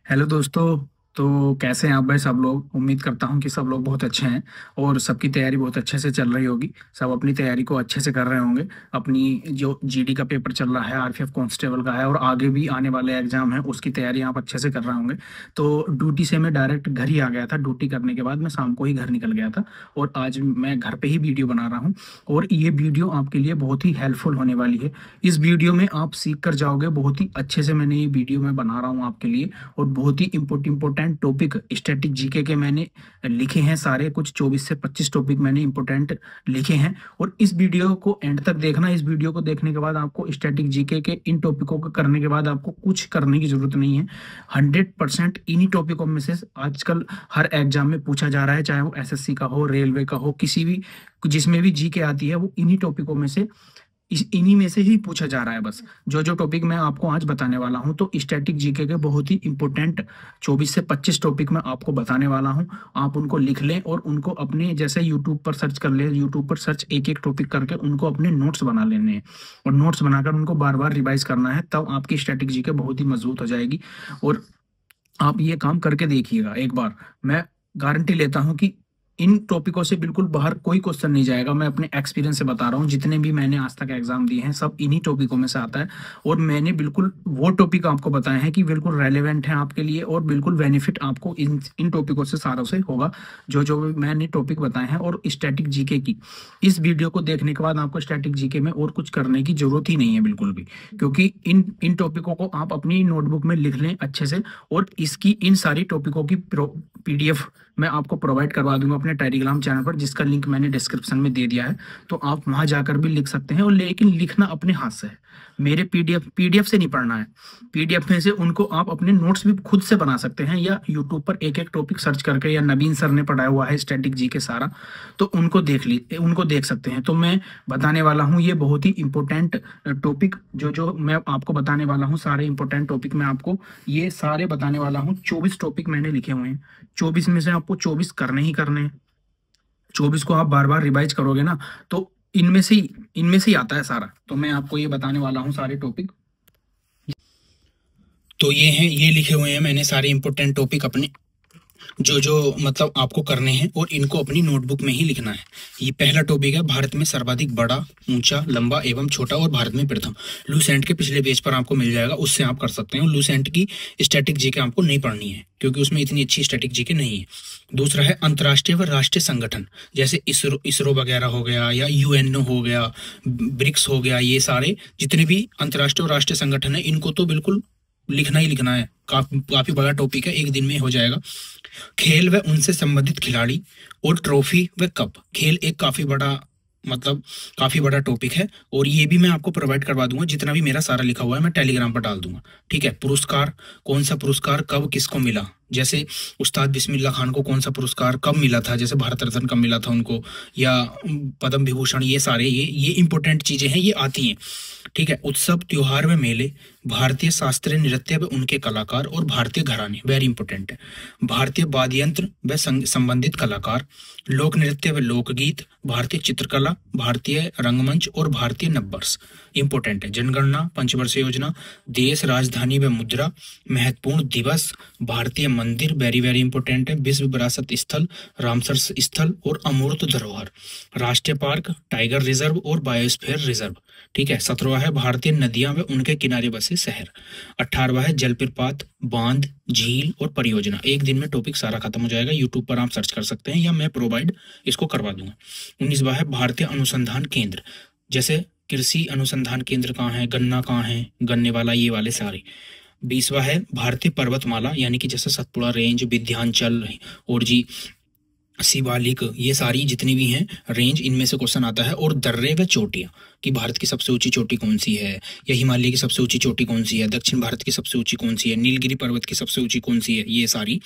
Hello दोस्तों। तो कैसे हैं आप भाई? सब लोग, उम्मीद करता हूं कि सब लोग बहुत अच्छे हैं और सबकी तैयारी बहुत अच्छे से चल रही होगी। सब अपनी तैयारी को अच्छे से कर रहे होंगे। अपनी जो जीडी का पेपर चल रहा है, आरपीएफ कांस्टेबल का है और आगे भी आने वाले एग्जाम है, उसकी तैयारी आप अच्छे से कर रहे होंगे। तो ड्यूटी से मैं डायरेक्ट घर ही आ गया था। ड्यूटी करने के बाद मैं शाम को ही घर निकल गया था और आज मैं घर पे ही वीडियो बना रहा हूँ। और ये वीडियो आपके लिए बहुत ही हेल्पफुल होने वाली है। इस वीडियो में आप सीख कर जाओगे बहुत ही अच्छे से। मैंने ये वीडियो में बना रहा हूँ आपके लिए और बहुत ही इम्पोर्टेंट टॉपिक स्टैटिक जीके के मैंने लिखे हैं सारे। कुछ 24 से 25 टॉपिक मैंने इंपॉर्टेंट लिखे हैं। और इस वीडियो को एंड तक देखना। इस वीडियो को देखने के बाद आपको स्टैटिक जीके के इन टॉपिकों को करने के बाद आपको कुछ करने की जरूरत नहीं है। 100% इन्हीं टॉपिकों में से आजकल हर एग्जाम में पूछा जा रहा है, चाहे वो एसएससी का हो, रेलवे का हो, किसी भी जिसमें भी जीके आती है वो इन्हीं टॉपिकों में से इन्हीं में से ही पूछा जा रहा है। बस जो जो टॉपिक मैं आपको आज बताने वाला हूं, तो स्टैटिक जीके के बहुत ही इंपॉर्टेंट 24 से 25 टॉपिक मैं आपको बताने वाला हूं। आप उनको लिख लें और उनको अपने जैसे यूट्यूब पर सर्च कर लें। यूट्यूब पर सर्च एक एक टॉपिक करके उनको अपने नोट्स बना लेने हैं और नोट्स बनाकर उनको बार बार रिवाइज करना है। तब आपकी स्टैटिक जीके बहुत ही मजबूत हो जाएगी। और आप ये काम करके देखिएगा एक बार। मैं गारंटी लेता हूं कि इन टॉपिकों से बिल्कुल बाहर कोई क्वेश्चन नहीं जाएगा। मैं अपने एक्सपीरियंस से बता रहा हूँ, जितने भी मैंने आज तक एग्जाम दिए हैं सब इन्हीं टॉपिकों में से आता है। और मैंने बिल्कुल वो टॉपिक आपको बताए हैं कि बिल्कुल रेलेवेंट हैं आपके लिए और बिल्कुल बेनिफिट आपको इन इन टॉपिकों से सारों से होगा। जो जो भी मैंने टॉपिक बताए हैं। और स्टैटिक जीके की इस वीडियो को देखने के बाद आपको स्टैटिक जीके में और कुछ करने की जरूरत ही नहीं है बिल्कुल भी, क्योंकि इन इन टॉपिकों को आप अपनी नोटबुक में लिख लें अच्छे से। और इसकी इन सारी टॉपिकों की पीडीएफ मैं आपको प्रोवाइड करवा दूंगा अपने टेलीग्राम चैनल पर, जिसका लिंक मैंने डिस्क्रिप्शन में दे दिया है। तो आप वहां जाकर भी लिख सकते हैं। और लेकिन लिखना अपने हाथ से है। मेरे पीडीएफ से नहीं पढ़ना है। पीडीएफ में से उनको आप अपने नोट्स भी खुद से बना सकते हैं, या यूट्यूब पर एक एक टॉपिक सर्च करके, या नवीन सर ने पढ़ाया हुआ है स्टैटिक जी के सारा, तो उनको देख सकते हैं। तो मैं बताने वाला हूँ ये बहुत ही इंपॉर्टेंट टॉपिक। जो जो मैं आपको बताने वाला हूँ, सारे इंपॉर्टेंट टॉपिक मैं आपको ये सारे बताने वाला हूँ। 24 टॉपिक मैंने लिखे हुए हैं। 24 में से आपको 24 करने ही करने हैं। 24 को आप बार बार रिवाइज करोगे ना, तो इनमें से ही आता है सारा। तो मैं आपको ये बताने वाला हूँ सारे टॉपिक। तो ये लिखे हुए हैं मैंने सारे इंपॉर्टेंट टॉपिक अपने, जो जो मतलब आपको करने हैं और इनको अपनी नोटबुक में ही लिखना है। ये पहला टॉपिक है, भारत में सर्वाधिक बड़ा, ऊंचा, लंबा एवं छोटा और भारत में प्रथम। लूसेंट के पिछले पेज पर आपको मिल जाएगा, उससे आप कर सकते हैं। लूसेंट की स्टैटिक जीके आपको नहीं पढ़नी है, क्योंकि उसमें इतनी अच्छी स्टैटिक जीके नहीं है। दूसरा है अंतर्राष्ट्रीय व राष्ट्रीय संगठन, जैसे इसरो वगैरह हो गया, या यूएनओ हो गया, ब्रिक्स हो गया। ये सारे जितने भी अंतर्राष्ट्रीय और राष्ट्रीय संगठन है, इनको तो बिल्कुल लिखना ही लिखना है। काफी बड़ा टॉपिक है, एक दिन में हो जाएगा। खेल व उनसे संबंधित खिलाड़ी और ट्रॉफी व कप। खेल एक काफी बड़ा टॉपिक है, और ये भी मैं आपको प्रोवाइड करवा दूंगा। जितना भी मेरा सारा लिखा हुआ है मैं टेलीग्राम पर डाल दूंगा। ठीक है। पुरस्कार, कौन सा पुरस्कार कब किसको मिला, जैसे उस्ताद बिस्मिल्लाह खान को कौन सा पुरस्कार कब मिला था, जैसे भारत रत्न कब मिला था उनको, या पद्म विभूषण। ये सारे ये इंपॉर्टेंट चीजें हैं, ये आती हैं। ठीक है। उत्सव, त्योहार व मेले, भारतीय शास्त्रीय नृत्य व उनके कलाकार और भारतीय घराने, वेरी इंपॉर्टेंट है। भारतीय वाद्य यंत्र व संबंधित कलाकार, लोक नृत्य व लोकगीत, भारतीय चित्रकला, भारतीय रंगमंच और भारतीय नववर्ष, इंपॉर्टेंट है। जनगणना, पंचवर्षीय योजना, देश, राजधानी व मुद्रा, महत्वपूर्ण दिवस, भारतीय मंदिर, वेरी वेरी इंपॉर्टेंट है। विश्व विरासत स्थल, रामसर स्थल और अमूर्त धरोहर, राष्ट्रीय पार्क, टाइगर रिजर्व और बायोस्फीयर रिजर्व। ठीक है। 17वां है भारतीय नदियां व उनके किनारे बसे शहर। 18वां है जलप्रपात, बांध, झील और परियोजना। एक दिन में टॉपिक सारा खत्म हो जाएगा। यूट्यूब पर आप सर्च कर सकते हैं, या मैं प्रोवाइड इसको करवा दूंगा। 19वां है भारतीय अनुसंधान केंद्र, जैसे कृषि अनुसंधान केंद्र कहाँ है, गन्ना कहाँ है, गन्ने वाला, ये वाले सारे। 20वां है भारतीय पर्वतमाला, यानी कि जैसे सतपुड़ा रेंज, विंध्याचल और जी शिवालिक, ये सारी जितनी भी हैं रेंज, इनमें से क्वेश्चन आता है। और दर्रे व चोटियां, कि भारत की सबसे ऊंची चोटी कौन सी है, या हिमालय की सबसे ऊंची चोटी कौन सी है, दक्षिण भारत की सबसे ऊंची कौन सी है, नीलगिरी पर्वत की सबसे ऊंची कौन सी है, ये सारी।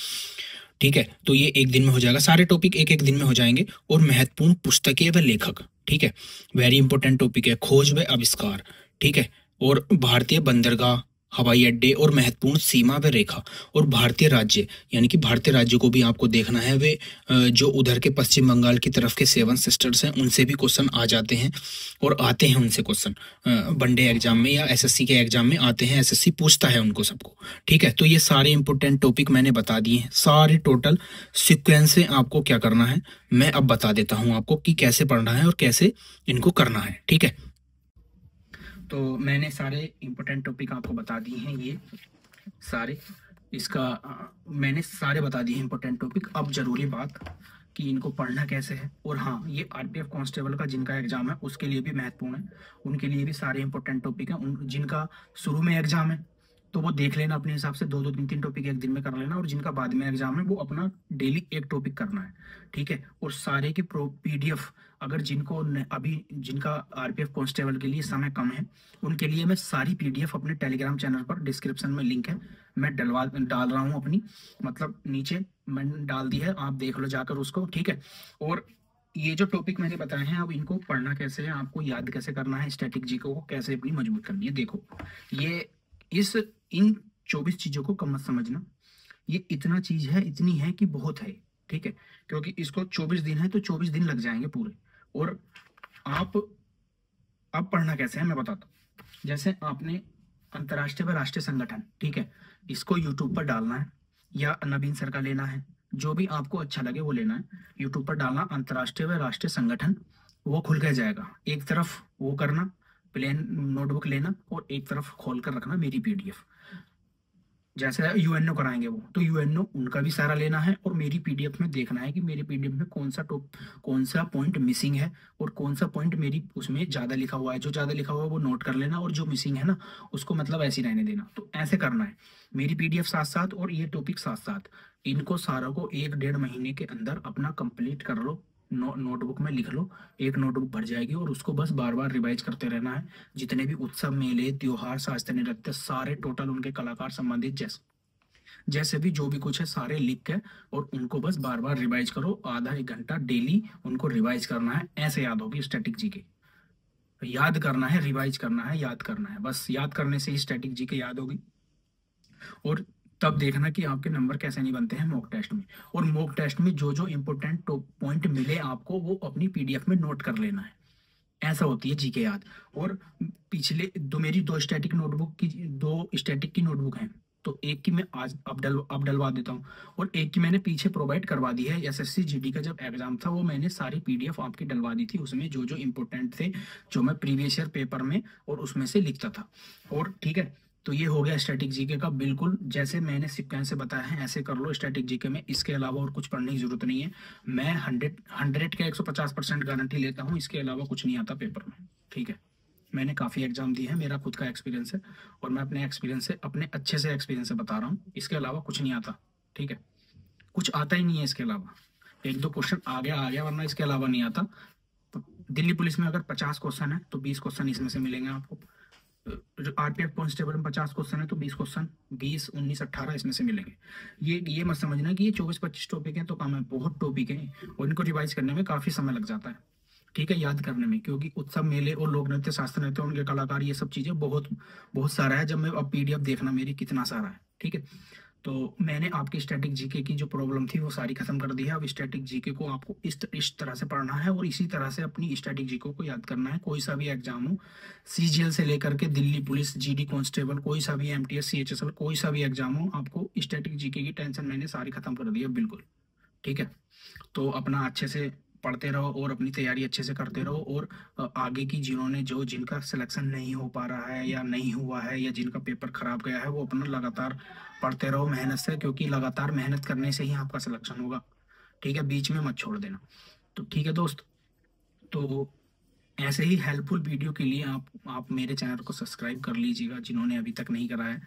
ठीक है। तो ये एक दिन में हो जाएगा, सारे टॉपिक एक एक दिन में हो जाएंगे। और महत्वपूर्ण पुस्तकें व लेखक, ठीक है, वेरी इंपॉर्टेंट टॉपिक है। खोज व आविष्कार, ठीक है। और भारतीय बंदरगाह, हवाई अड्डे और महत्वपूर्ण सीमा पे रेखा और भारतीय राज्य, यानी कि भारतीय राज्यों को भी आपको देखना है। वे जो उधर के पश्चिम बंगाल की तरफ के 7 सिस्टर्स हैं उनसे भी क्वेश्चन आ जाते हैं और आते हैं उनसे क्वेश्चन वनडे एग्जाम में या एसएससी के एग्जाम में आते हैं। एसएससी पूछता है उनको सबको। ठीक है, तो ये सारे इंपॉर्टेंट टॉपिक मैंने बता दिए हैं, सारे टोटल सीक्वेंस से आपको क्या करना है मैं अब बता देता हूँ आपको कि कैसे पढ़ना है और कैसे इनको करना है। ठीक है, तो मैंने सारे इम्पोर्टेंट टॉपिक आपको बता दिए हैं, ये सारे इसका मैंने सारे बता दिए इम्पोर्टेंट टॉपिक। अब जरूरी बात कि इनको पढ़ना कैसे है। और हाँ, ये आरपीएफ कांस्टेबल का जिनका एग्जाम है उसके लिए भी महत्वपूर्ण है, उनके लिए भी सारे इंपॉर्टेंट टॉपिक हैं। उन जिनका शुरू में एग्जाम है तो वो देख लेना अपने हिसाब से, 2-2 3-3 टॉपिक एक दिन में कर लेना, और जिनका बाद में एग्जाम है वो अपना डेली एक टॉपिक करना है। ठीक है, और सारे की पीडीएफ अगर अभी जिनका आरपीएफ कांस्टेबल के लिए समय कम है उनके लिए मैं सारी पीडीएफ अपने टेलीग्राम चैनल पर डिस्क्रिप्शन में लिंक है, मैं डाल रहा हूँ अपनी, मतलब नीचे मैंने डाल दी है, आप देख लो जाकर उसको। ठीक है, और ये जो टॉपिक मैंने बताए हैं अब इनको पढ़ना कैसे है, आपको याद कैसे करना है, स्टैटिक जी को कैसे अपनी मजबूत करनी है। देखो, ये इन 24 चीजों को कम मत समझना, ये इतना चीज है, इतनी है कि बहुत है। ठीक है, क्योंकि इसको 24 दिन है तो 24 दिन लग जाएंगे पूरे। और आप अब पढ़ना कैसे है मैं बताता हूँ। जैसे आपने अंतर्राष्ट्रीय व राष्ट्रीय संगठन, ठीक है, इसको यूट्यूब पर डालना है या नवीन सर का लेना है, जो भी आपको अच्छा लगे वो लेना है। यूट्यूब पर डालना अंतर्राष्ट्रीय व राष्ट्रीय संगठन, वो खुल के जाएगा। एक तरफ वो करना, प्लेन नोटबुक लेना, और एक तरफ खोल कर रखना मेरी पीडीएफ। जैसे यूएनओ कराएंगे वो, तो यूएनओ उनका भी सारा लेना है और मेरी पीडीएफ में देखना है कि मेरी पीडीएफ में कौन सा पॉइंट मिसिंग है और कौन सा पॉइंट मेरी उसमें ज्यादा लिखा हुआ है। जो ज्यादा लिखा हुआ है वो नोट कर लेना, और जो मिसिंग है ना उसको मतलब ऐसे ही रहने देना। तो ऐसे करना है, मेरी पीडीएफ साथ साथ और ये टॉपिक साथ साथ, इनको सारा को 1-1.5 महीने के अंदर अपना कंप्लीट कर लो। नोटबुक में लिख लो, एक नोटबुक भर जाएगी, और उसको बस बार बार रिवाइज करते रहना है। जितने भी उत्सव, मेले, त्योहार, शास्त्रीय नृत्य, सारे टोटल उनके कलाकार संबंधित जैसे जैसे भी जो भी कुछ है सारे लिख के, और उनको बस बार बार रिवाइज करो। आधा 1 घंटा डेली उनको रिवाइज करना है, ऐसे याद होगी स्टैटिक जीके। याद करना है, रिवाइज करना है, याद करना है, बस याद करने से ही स्टैटिक जीके याद होगी। और तब देखना कि आपके नंबर कैसे नहीं बनते हैं मॉक टेस्ट में। और मॉक टेस्ट में जो जो इंपॉर्टेंट पॉइंट मिले आपको वो अपनी पीडीएफ में नोट कर लेना है। ऐसा होती है जीके याद। और पिछले मेरी दो स्टैटिक की नोटबुक हैं, तो एक की मैं आज अब डलवा देता हूँ, और एक की मैंने पीछे प्रोवाइड करवा दी है। एसएससी जीडी का जब एग्जाम था वो मैंने सारी पीडीएफ आपकी डलवा दी थी, उसमें जो जो इंपॉर्टेंट थे, जो मैं प्रीवियस ईयर पेपर में और उसमें से लिखता था। और ठीक है, तो ये हो गया स्टैटिक जीके का। बिल्कुल जैसे मैंने सीक्वेंस से बताया है ऐसे कर लो स्टैटिक जीके में, इसके अलावा और कुछ पढ़ने की जरूरत नहीं है। मैं 100 का 150% गारंटी लेता हूँ, इसके अलावा कुछ नहीं आता पेपर में। ठीक है, मैंने काफ़ी एग्जाम दिए हैं, मेरा खुद का एक्सपीरियंस है, और मैं अपने एक्सपीरियंस से, अपने अच्छे से एक्सपीरियंस से बता रहा हूँ। इसके अलावा कुछ नहीं आता। ठीक है, कुछ आता ही नहीं है इसके अलावा। 1-2 क्वेश्चन आ गया, वरना इसके अलावा नहीं आता। तो दिल्ली पुलिस में अगर 50 क्वेश्चन है तो 20 क्वेश्चन इसमें से मिलेंगे आपको। आरपीएफ कांस्टेबल में 50 क्वेश्चन है तो 20 क्वेश्चन, 20, 19, 18 इसमें से मिलेंगे। ये मत समझना कि ये 24-25 टॉपिक हैं तो कम है, बहुत टॉपिक हैं, और इनको रिवाइज करने में काफी समय लग जाता है। ठीक है, याद करने में, क्योंकि उत्सव, मेले और लोक नृत्य, शास्त्र नृत्य, उनके कलाकार, ये सब चीजें बहुत बहुत सारा है। जब मैं अब पीडीएफ देखना मेरी कितना सारा है। ठीक है, तो मैंने आपकी स्टैटिक जीके की जो प्रॉब्लम थी वो सारी खत्म कर दी है। अब स्टैटिक जीके को आपको इस तरह से पढ़ना है और इसी तरह से अपनी स्टैटिक जीके को याद करना है। कोई सा भी एग्जाम हो, सीजीएल से लेकर के दिल्ली पुलिस, जीडी कांस्टेबल, कोई सा भी एमटीएस, सीएचएसएल, कोई सा भी एग्जाम हो, आपको स्टैटिक जीके की टेंशन मैंने सारी खत्म कर दी है बिल्कुल। ठीक है, तो अपना अच्छे से पढ़ते रहो और अपनी तैयारी अच्छे से करते रहो। और आगे की जिनका सिलेक्शन नहीं हो पा रहा है या नहीं हुआ है या जिनका पेपर खराब गया है, वो अपना लगातार पढ़ते रहो मेहनत से, क्योंकि लगातार मेहनत करने से ही आपका सिलेक्शन होगा। ठीक है, बीच में मत छोड़ देना। तो ठीक है दोस्त, तो ऐसे ही हेल्पफुल वीडियो के लिए आप मेरे चैनल को सब्सक्राइब कर लीजिएगा जिन्होंने अभी तक नहीं करा है।